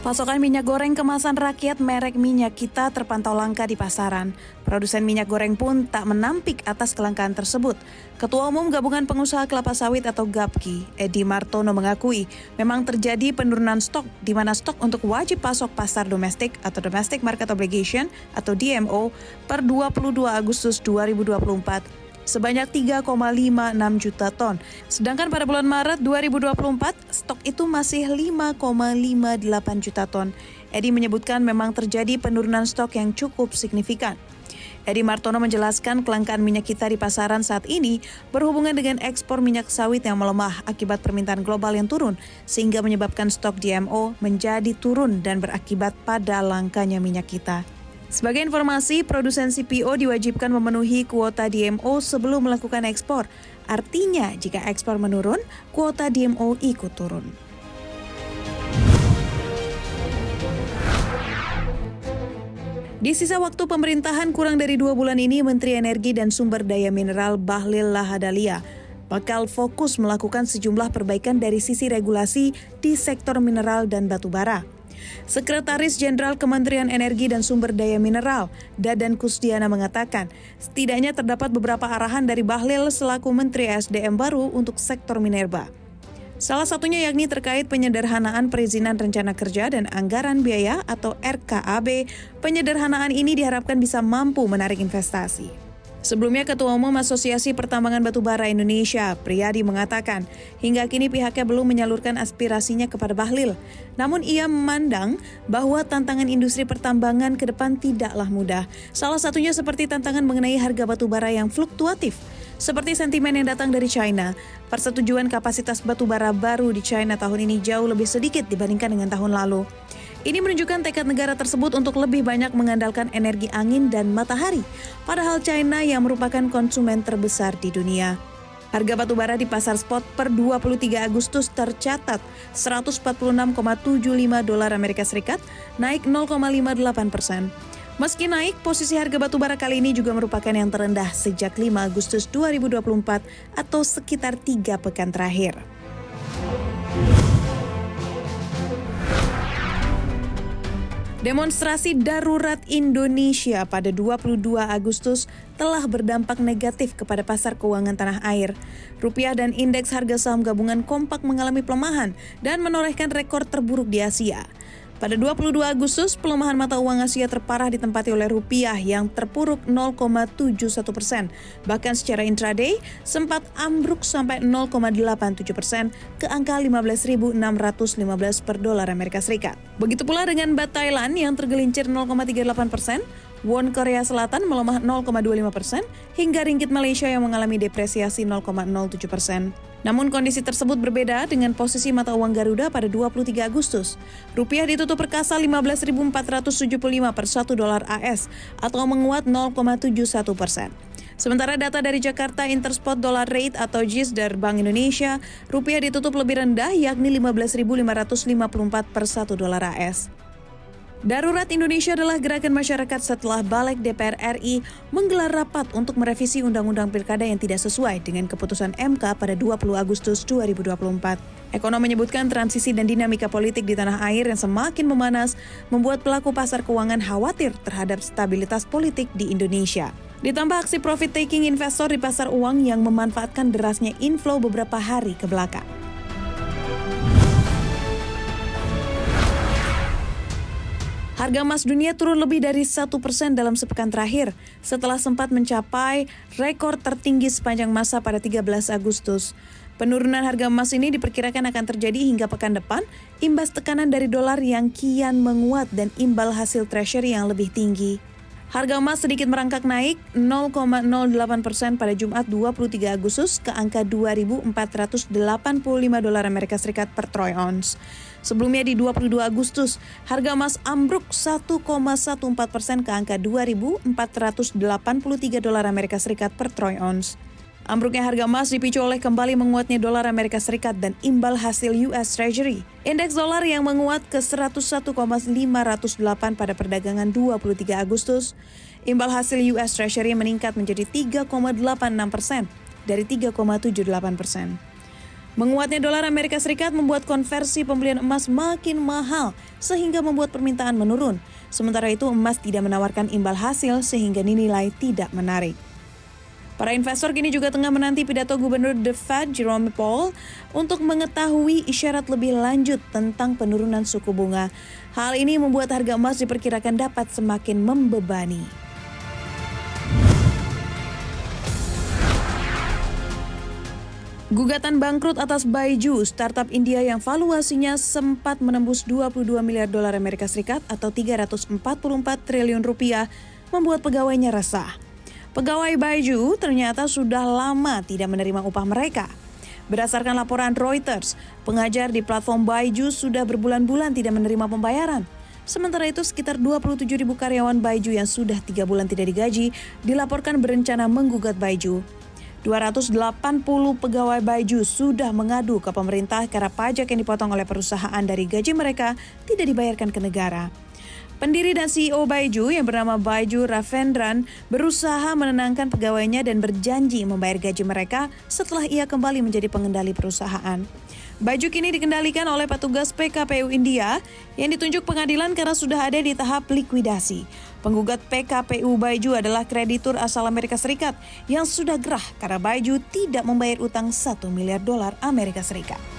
Pasokan minyak goreng kemasan rakyat merek Minyak Kita terpantau langka di pasaran. Produsen minyak goreng pun tak menampik atas kelangkaan tersebut. Ketua Umum Gabungan Pengusaha Kelapa Sawit atau GAPKI, Edi Martono mengakui memang terjadi penurunan stok di mana stok untuk wajib pasok pasar domestik atau Domestic Market Obligation atau DMO per 22 Agustus 2024 sebanyak 3,56 juta ton. Sedangkan pada bulan Maret 2024, stok itu masih 5,58 juta ton. Edi menyebutkan memang terjadi penurunan stok yang cukup signifikan. Edi Martono menjelaskan kelangkaan minyak kita di pasaran saat ini berhubungan dengan ekspor minyak sawit yang melemah akibat permintaan global yang turun, sehingga menyebabkan stok DMO menjadi turun dan berakibat pada langkanya minyak kita. Sebagai informasi, produsen CPO diwajibkan memenuhi kuota DMO sebelum melakukan ekspor. Artinya, jika ekspor menurun, kuota DMO ikut turun. Di sisa waktu pemerintahan kurang dari 2 bulan ini, Menteri Energi dan Sumber Daya Mineral Bahlil Lahadalia bakal fokus melakukan sejumlah perbaikan dari sisi regulasi di sektor mineral dan batu bara. Sekretaris Jenderal Kementerian Energi dan Sumber Daya Mineral, Dadan Kusdiana mengatakan, setidaknya terdapat beberapa arahan dari Bahlil selaku Menteri SDM baru untuk sektor minerba. Salah satunya yakni terkait penyederhanaan perizinan rencana kerja dan anggaran biaya atau RKAB. Penyederhanaan ini diharapkan bisa mampu menarik investasi. Sebelumnya, Ketua Umum Asosiasi Pertambangan Batubara Indonesia, Priyadi mengatakan, hingga kini pihaknya belum menyalurkan aspirasinya kepada Bahlil. Namun ia memandang bahwa tantangan industri pertambangan ke depan tidaklah mudah. Salah satunya seperti tantangan mengenai harga batubara yang fluktuatif. Seperti sentimen yang datang dari China, persetujuan kapasitas batubara baru di China tahun ini jauh lebih sedikit dibandingkan dengan tahun lalu. Ini menunjukkan tekad negara tersebut untuk lebih banyak mengandalkan energi angin dan matahari, padahal China yang merupakan konsumen terbesar di dunia. Harga batubara di pasar spot per 23 Agustus tercatat 146,75 dolar Amerika Serikat, naik 0,58%. Meski naik, posisi harga batubara kali ini juga merupakan yang terendah sejak 5 Agustus 2024 atau sekitar 3 pekan terakhir. Demonstrasi darurat Indonesia pada 22 Agustus telah berdampak negatif kepada pasar keuangan tanah air. Rupiah dan indeks harga saham gabungan kompak mengalami pelemahan dan menorehkan rekor terburuk di Asia. Pada 22 Agustus, pelemahan mata uang Asia terparah ditempati oleh rupiah yang terpuruk 0,71%. Bahkan secara intraday, sempat ambruk sampai 0,87% ke angka 15.615 per dolar Amerika Serikat. Begitu pula dengan bat Thailand yang tergelincir 0,38%, won Korea Selatan melemah 0,25%, hingga ringgit Malaysia yang mengalami depresiasi 0,07%. Namun kondisi tersebut berbeda dengan posisi mata uang Garuda pada 23 Agustus. Rupiah ditutup perkasa 15.475 per 1 dolar AS atau menguat 0,71%. Sementara data dari Jakarta Interspot Dollar Rate atau JIS dari Bank Indonesia, rupiah ditutup lebih rendah yakni 15.554 per 1 dolar AS. Darurat Indonesia adalah gerakan masyarakat setelah Balik DPR RI menggelar rapat untuk merevisi Undang-Undang Pilkada yang tidak sesuai dengan keputusan MK pada 20 Agustus 2024. Ekonom menyebutkan transisi dan dinamika politik di tanah air yang semakin memanas membuat pelaku pasar keuangan khawatir terhadap stabilitas politik di Indonesia. Ditambah aksi profit-taking investor di pasar uang yang memanfaatkan derasnya inflow beberapa hari ke belakang. Harga emas dunia turun lebih dari 1% dalam sepekan terakhir, setelah sempat mencapai rekor tertinggi sepanjang masa pada 13 Agustus. Penurunan harga emas ini diperkirakan akan terjadi hingga pekan depan, imbas tekanan dari dolar yang kian menguat dan imbal hasil treasury yang lebih tinggi. Harga emas sedikit merangkak naik 0,08% pada Jumat 23 Agustus ke angka 2.485 dolar Amerika Serikat per troy ounce. Sebelumnya di 22 Agustus, harga emas ambruk 1,14% ke angka 2.483 dolar Amerika Serikat per troy ounce. Ambruknya harga emas dipicu oleh kembali menguatnya dolar Amerika Serikat dan imbal hasil US Treasury. Indeks dolar yang menguat ke 101,508 pada perdagangan 23 Agustus. Imbal hasil US Treasury meningkat menjadi 3,86% dari 3,78%. Menguatnya dolar Amerika Serikat membuat konversi pembelian emas makin mahal sehingga membuat permintaan menurun. Sementara itu emas tidak menawarkan imbal hasil sehingga nilai tidak menarik. Para investor kini juga tengah menanti pidato Gubernur The Fed Jerome Powell untuk mengetahui isyarat lebih lanjut tentang penurunan suku bunga. Hal ini membuat harga emas diperkirakan dapat semakin membebani. Gugatan bangkrut atas Baidu, startup India yang valuasinya sempat menembus 22 miliar dolar Amerika Serikat atau 344 triliun rupiah, membuat pegawainya resah. Pegawai Baidu ternyata sudah lama tidak menerima upah mereka. Berdasarkan laporan Reuters, pengajar di platform Baidu sudah berbulan-bulan tidak menerima pembayaran. Sementara itu, sekitar 27.000 karyawan Baidu yang sudah 3 bulan tidak digaji dilaporkan berencana menggugat Baidu. 280 pegawai Baidu sudah mengadu ke pemerintah karena pajak yang dipotong oleh perusahaan dari gaji mereka tidak dibayarkan ke negara. Pendiri dan CEO Baidu yang bernama Baidu Ravendran berusaha menenangkan pegawainya dan berjanji membayar gaji mereka setelah ia kembali menjadi pengendali perusahaan. Baidu kini dikendalikan oleh petugas PKPU India yang ditunjuk pengadilan karena sudah ada di tahap likuidasi. Penggugat PKPU Baidu adalah kreditur asal Amerika Serikat yang sudah gerah karena Baidu tidak membayar utang 1 miliar dolar Amerika Serikat.